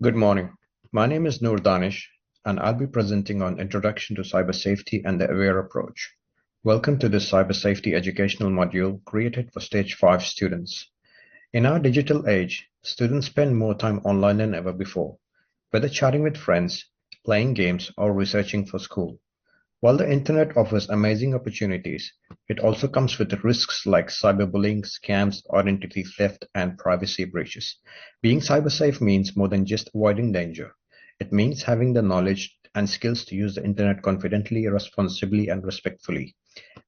Good morning. My name is Noor Danish, and I'll be presenting on Introduction to Cyber Safety and the Aware Approach. Welcome to this Cyber Safety educational module created for Stage 5 students. In our digital age, students spend more time online than ever before, whether chatting with friends, playing games, or researching for school. While the internet offers amazing opportunities, it also comes with risks like cyberbullying, scams, identity theft, and privacy breaches. Being cyber safe means more than just avoiding danger. It means having the knowledge and skills to use the internet confidently, responsibly, and respectfully.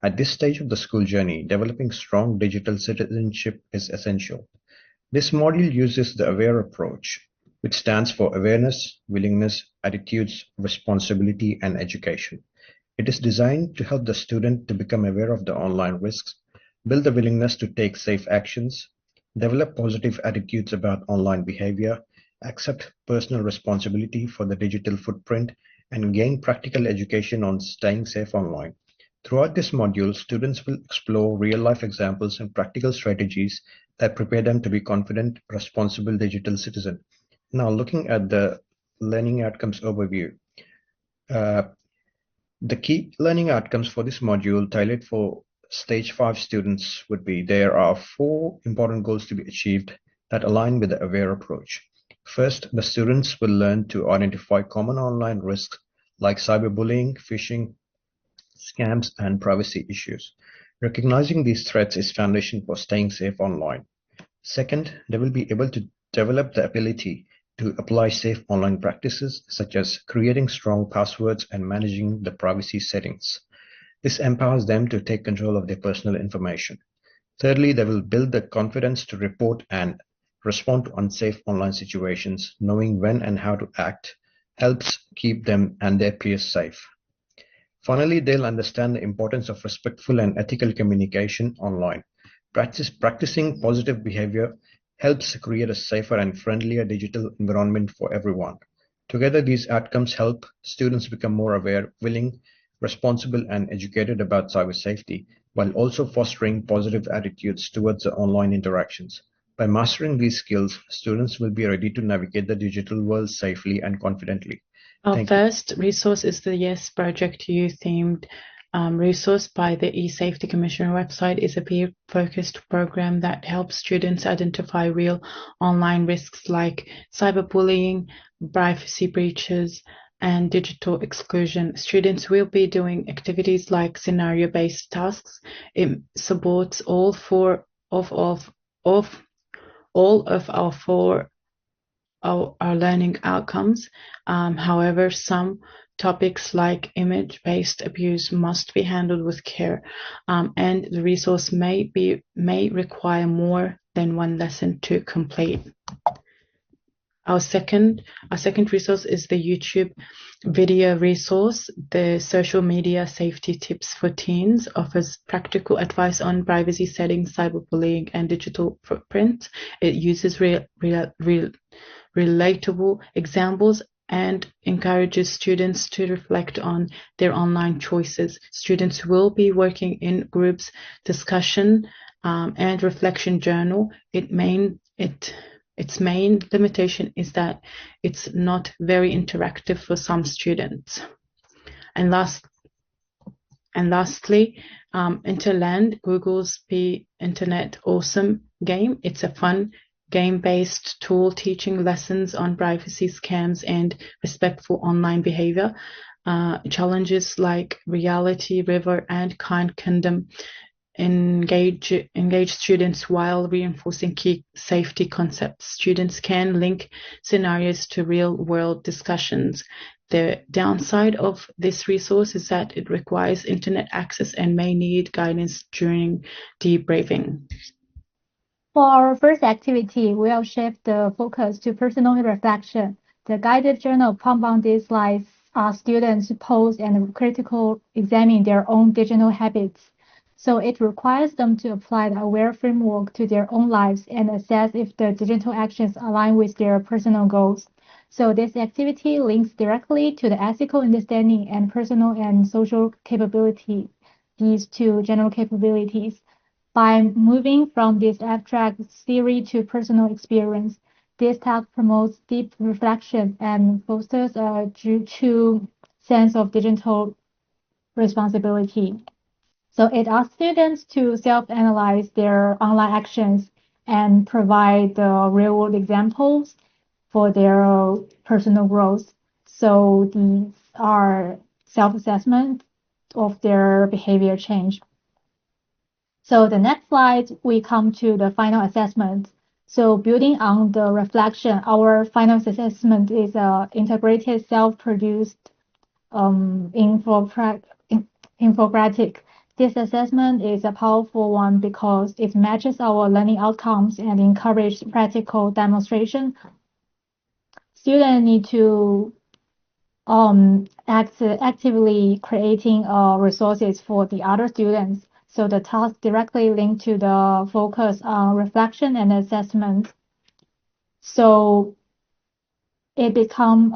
At this stage of the school journey, developing strong digital citizenship is essential. This module uses the AWARE approach, which stands for Awareness, Willingness, Attitudes, Responsibility, and Education. It is designed to help the student to become aware of the online risks, build the willingness to take safe actions, develop positive attitudes about online behavior, accept personal responsibility for the digital footprint, and gain practical education on staying safe online. Throughout this module, students will explore real-life examples and practical strategies that prepare them to be confident, responsible digital citizen. Now, looking at the learning outcomes overview. Uh, the key learning outcomes for this module tailored for Stage 5 students would be there are four important goals to be achieved that align with the AWARE approach. First, the students will learn to identify common online risks like cyberbullying, phishing, scams, and privacy issues. Recognizing these threats is foundation for staying safe online. Second, they will be able to develop the ability to apply safe online practices such as creating strong passwords and managing the privacy settings. This empowers them to take control of their personal information. Thirdly, they will build the confidence to report and respond to unsafe online situations. Knowing when and how to act helps keep them and their peers safe. Finally, they'll understand the importance of respectful and ethical communication online. Practicing positive behavior helps create a safer and friendlier digital environment for everyone. Together, these outcomes help students become more aware, willing, responsible, and educated about cyber safety, while also fostering positive attitudes towards the online interactions. By mastering these skills, students will be ready to navigate the digital world safely and confidently. Our Thank you. first resource is the Yes Project youth-themed resource by the eSafety Commissioner website. Is a peer-focused program that helps students identify real online risks like cyberbullying, privacy breaches, and digital exclusion. Students will be doing activities like scenario-based tasks. It supports all of our learning outcomes. However, some topics like image-based abuse must be handled with care, and the resource may require more than one lesson to complete. Our second resource is the YouTube video resource. The social media safety tips for teens offers practical advice on privacy settings, cyberbullying, and digital footprint. It uses relatable examples and encourages students to reflect on their online choices. Students will be working in groups, discussion, and reflection journal. Its main limitation is that it's not very interactive for some students. And lastly, Interland, Google's Internet Awesome game. It's a fun game-based tool teaching lessons on privacy, scams, and respectful online behavior. Challenges like reality, river, and kind condom engage students while reinforcing key safety concepts. Students can link scenarios to real-world discussions. The downside of this resource is that it requires internet access and may need guidance during debriefing. For our first activity, we'll shift the focus to personal reflection. The guided journal pumped on these slides asks students to pause and critically examine their own digital habits. So it requires them to apply the AWARE framework to their own lives and assess if the digital actions align with their personal goals. So this activity links directly to the ethical understanding and personal and social capability, these two general capabilities. By moving from this abstract theory to personal experience, This task promotes deep reflection and fosters a true sense of digital responsibility. So it asks students to self-analyze their online actions and provide real-world examples for their personal growth. So these are self-assessment of their behavior change. So the next slide, we come to the final assessment. So building on the reflection, our final assessment is a integrated self-produced infographic. This assessment is a powerful one because it matches our learning outcomes and encourages practical demonstration. Students need to actively creating resources for the other students. So the task directly linked to the focus on reflection and assessment. So it become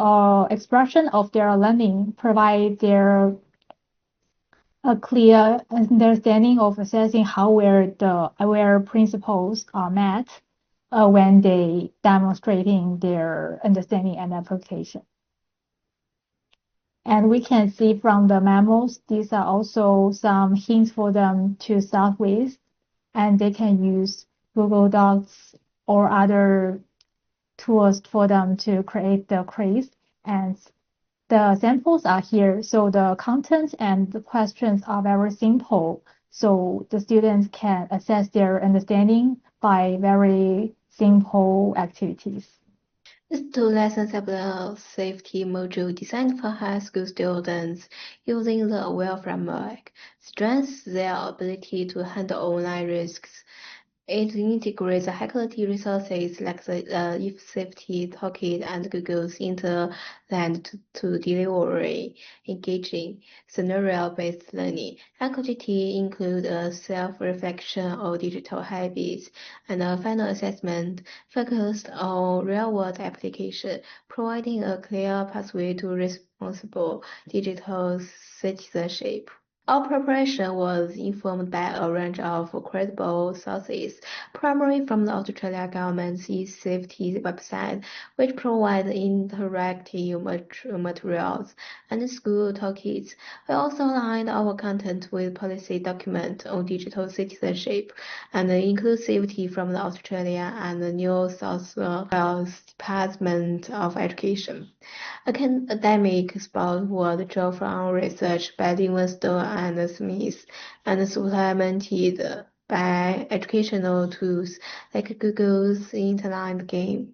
expression of their learning, provide their a clear understanding of assessing how where principles are met when they demonstrating their understanding and application. And we can see from the memos, these are also some hints for them to start with, and they can use Google Docs or other tools for them to create the quiz. And the samples are here, so the content and the questions are very simple. So the students can assess their understanding by very simple activities. These two lessons have the safety module designed for high school students using the AWARE framework, strengthens their ability to handle online risks. It integrates high-quality resources like the TEAC5040 toolkit and Google's Interland to deliver engaging scenario-based learning. Activity include a self-reflection of digital habits and a final assessment focused on real-world application, providing a clear pathway to responsible digital citizenship. Our preparation was informed by a range of credible sources, primarily from the Australian government's e-safety website, which provides interactive materials and school toolkits. We also aligned our content with policy documents on digital citizenship and inclusivity from the Australia and the New South Wales Department of Education. Academic support was drawn from research by Livingstone and Smith and supplemented by educational tools like Google's Interland game.